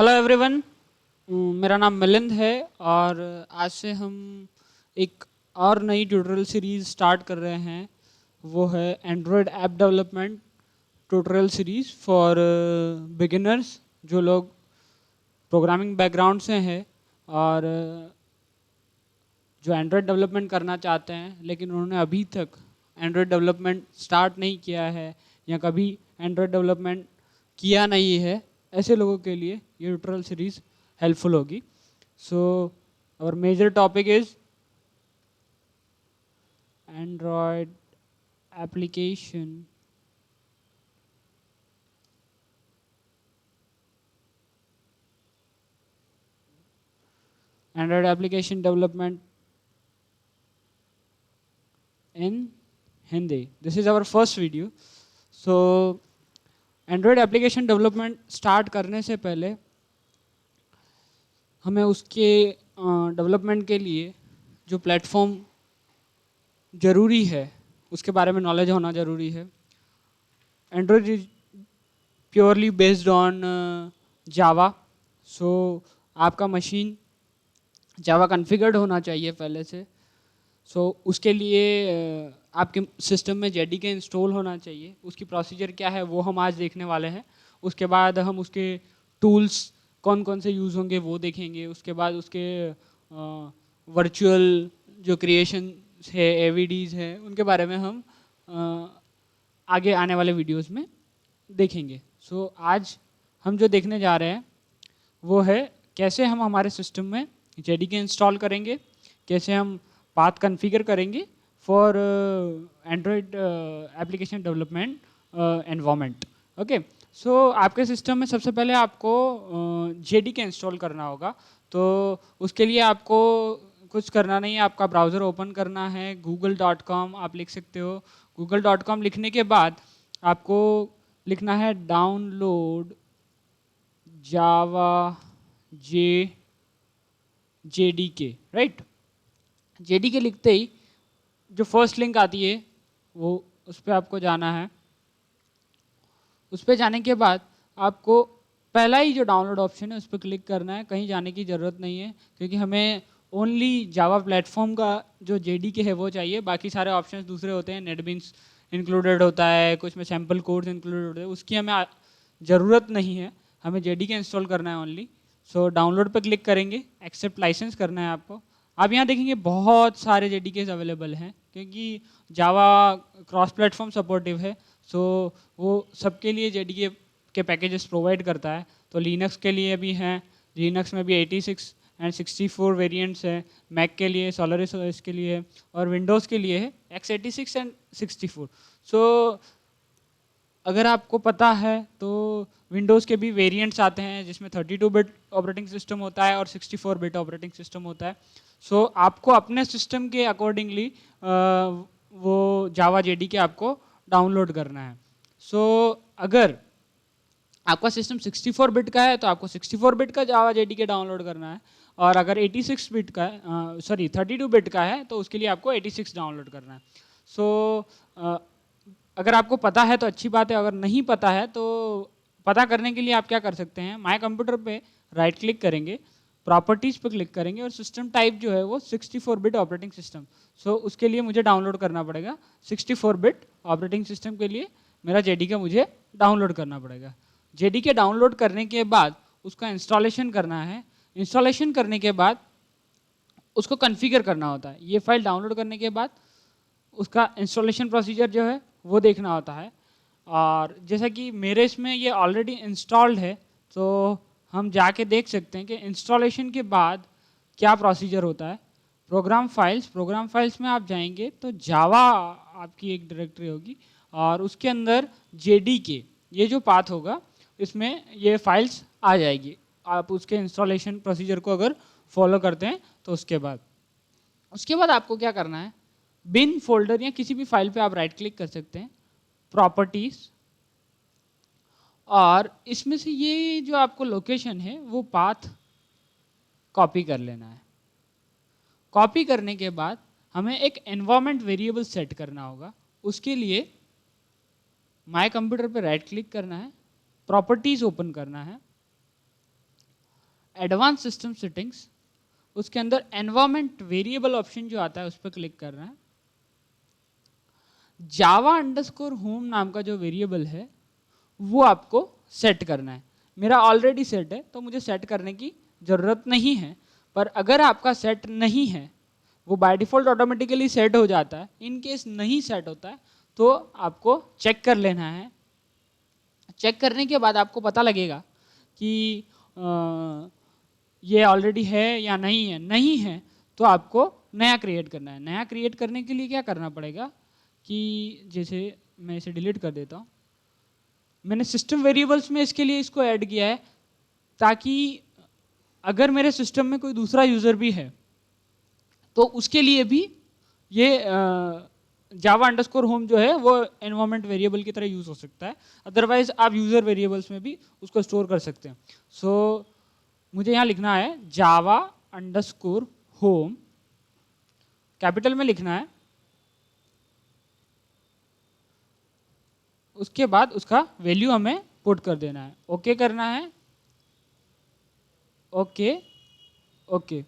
Hello everyone, मेरा नाम मिलिंद है और आज से हम एक और नई ट्यूटोरियल सीरीज़ स्टार्ट कर रहे हैं। वो है Android app development tutorial series for beginners, जो लोग प्रोग्रामिंग बैकग्राउंड से हैं और जो एंड्रॉयड डेवलपमेंट करना चाहते हैं लेकिन उन्होंने अभी तक एंड्रॉयड डेवलपमेंट स्टार्ट नहीं किया है या कभी एंड्रॉयड डेवलपमेंट किया नहीं है, ऐसे लोगों के लिए ये ट्यूटोरियल सीरीज हेल्पफुल होगी। So our major topic is Android application development in Hindi. This is our first video. So Android application development start करने से पहले हमें उसके डेवलपमेंट के लिए जो प्लेटफॉर्म ज़रूरी है उसके बारे में नॉलेज होना ज़रूरी है। Android is purely based on Java, so आपका मशीन जावा कॉन्फ़िगर्ड होना चाहिए पहले से। उसके लिए आपके सिस्टम में जेडीके इंस्टॉल होना चाहिए। उसकी प्रोसीजर क्या है वो हम आज देखने वाले हैं। उसके बाद हम उसके टूल्स कौन कौन से यूज़ होंगे वो देखेंगे। उसके बाद उसके वर्चुअल जो क्रिएशन है, एवीडीज़ है, उनके बारे में हम आगे आने वाले वीडियोस में देखेंगे। आज हम जो देखने जा रहे हैं वो है कैसे हम हमारे सिस्टम में जेडीके इंस्टॉल करेंगे, कैसे हम पाथ कॉन्फ़िगर करेंगे for Android application development environment. Okay, so आपके सिस्टम में सबसे पहले आपको जेडीके इंस्टॉल करना होगा। तो उसके लिए आपको कुछ करना नहीं है, आपका ब्राउज़र ओपन करना है, google.com आप लिख सकते हो। google.com लिखने के बाद आपको लिखना है डाउनलोड जावा जेडीके, राइट। जेडीके लिखते ही जो फर्स्ट लिंक आती है वो उस पर आपको जाना है। उस पर जाने के बाद आपको पहला ही जो डाउनलोड ऑप्शन है उस पर क्लिक करना है। कहीं जाने की ज़रूरत नहीं है क्योंकि हमें ओनली जावा प्लेटफॉर्म का जो जेडीके है वो चाहिए। बाकी सारे ऑप्शंस दूसरे होते हैं, नेटबीन्स इंक्लूडेड होता है, कुछ में सैम्पल कोड्स इंक्लूडेड होते हैं, उसकी हमें ज़रूरत नहीं है। हमें जेडीके इंस्टॉल करना है ओनली। सो डाउनलोड पर क्लिक करेंगे, एक्सेप्ट लाइसेंस करना है आपको। आप यहाँ देखेंगे बहुत सारे जेडीकेस अवेलेबल हैं क्योंकि जावा क्रॉस प्लेटफॉर्म सपोर्टिव है। सो वो सबके लिए जेडीके के पैकेजेस प्रोवाइड करता है। तो लिनक्स के लिए भी हैं, लिनक्स में भी 86 एंड 64 वेरिएंट्स हैं, मैक के लिए, सोलारिस ओएस के लिए, और विंडोज़ के लिए है x86 एंड 64। सो अगर आपको पता है तो विंडोज़ के भी वेरिएंट्स आते हैं जिसमें 32 बिट ऑपरेटिंग सिस्टम होता है और 64 बिट ऑपरेटिंग सिस्टम होता है। सो आपको अपने सिस्टम के अकॉर्डिंगली वो जावा जेडीके आपको डाउनलोड करना है। सो अगर आपका सिस्टम 64 बिट का है तो आपको 64 बिट का जावा जेडीके डाउनलोड करना है, और अगर 86 बिट का है, 32 बिट का है तो उसके लिए आपको 86 डाउनलोड करना है। सो अगर आपको पता है तो अच्छी बात है, अगर नहीं पता है तो पता करने के लिए आप क्या कर सकते हैं, माय कंप्यूटर पे राइट क्लिक करेंगे, प्रॉपर्टीज़ पे क्लिक करेंगे और सिस्टम टाइप जो है वो 64 बिट ऑपरेटिंग सिस्टम। सो उसके लिए मुझे डाउनलोड करना पड़ेगा 64 बिट ऑपरेटिंग सिस्टम के लिए मेरा जेडीके मुझे डाउनलोड करना पड़ेगा। जेडीके डाउनलोड करने के बाद उसका इंस्टॉलेशन करना है। इंस्टॉलेशन करने के बाद उसको कॉन्फ़िगर करना होता है। ये फाइल डाउनलोड करने के बाद उसका इंस्टॉलेशन प्रोसीजर जो है वो देखना होता है। और जैसा कि मेरे इसमें ये ऑलरेडी इंस्टॉल्ड है तो हम जाके देख सकते हैं कि इंस्टॉलेशन के बाद क्या प्रोसीजर होता है। प्रोग्राम फाइल्स में आप जाएंगे तो जावा आपकी एक डायरेक्टरी होगी और उसके अंदर जेडीके ये जो पाथ होगा इसमें ये फाइल्स आ जाएगी। आप उसके इंस्टॉलेशन प्रोसीजर को अगर फॉलो करते हैं तो उसके बाद आपको क्या करना है, बिन फोल्डर या किसी भी फाइल पे आप राइट क्लिक कर सकते हैं, प्रॉपर्टीज, और इसमें से ये जो आपको लोकेशन है वो पाथ कॉपी कर लेना है। कॉपी करने के बाद हमें एक एनवायरनमेंट वेरिएबल सेट करना होगा। उसके लिए माय कंप्यूटर पे राइट क्लिक करना है, प्रॉपर्टीज ओपन करना है, एडवांस सिस्टम सेटिंग्स, उसके अंदर एनवायरमेंट वेरिएबल ऑप्शन जो आता है उस पर क्लिक करना है। जावा अंडरस्कोर होम नाम का जो वेरिएबल है वो आपको सेट करना है। मेरा ऑलरेडी सेट है तो मुझे सेट करने की ज़रूरत नहीं है, पर अगर आपका सेट नहीं है, वो बाय डिफ़ॉल्ट ऑटोमेटिकली सेट हो जाता है। इन केस नहीं सेट होता है तो आपको चेक कर लेना है। चेक करने के बाद आपको पता लगेगा कि ये ऑलरेडी है या नहीं है। नहीं है तो आपको नया क्रिएट करना है। नया क्रिएट करने के लिए क्या करना पड़ेगा कि जैसे मैं इसे डिलीट कर देता हूँ। मैंने सिस्टम वेरिएबल्स में इसके लिए इसको ऐड किया है ताकि अगर मेरे सिस्टम में कोई दूसरा यूज़र भी है तो उसके लिए भी ये जावा अंडरस्कोर होम जो है वो एनवायरमेंट वेरिएबल की तरह यूज़ हो सकता है। अदरवाइज आप यूज़र वेरिएबल्स में भी उसको स्टोर कर सकते हैं। सो मुझे यहाँ लिखना है जावा अंडरस्कोर होम, कैपिटल में लिखना है, उसके बाद उसका वैल्यू हमें पुट कर देना है। ओके करना है, ओके ओके।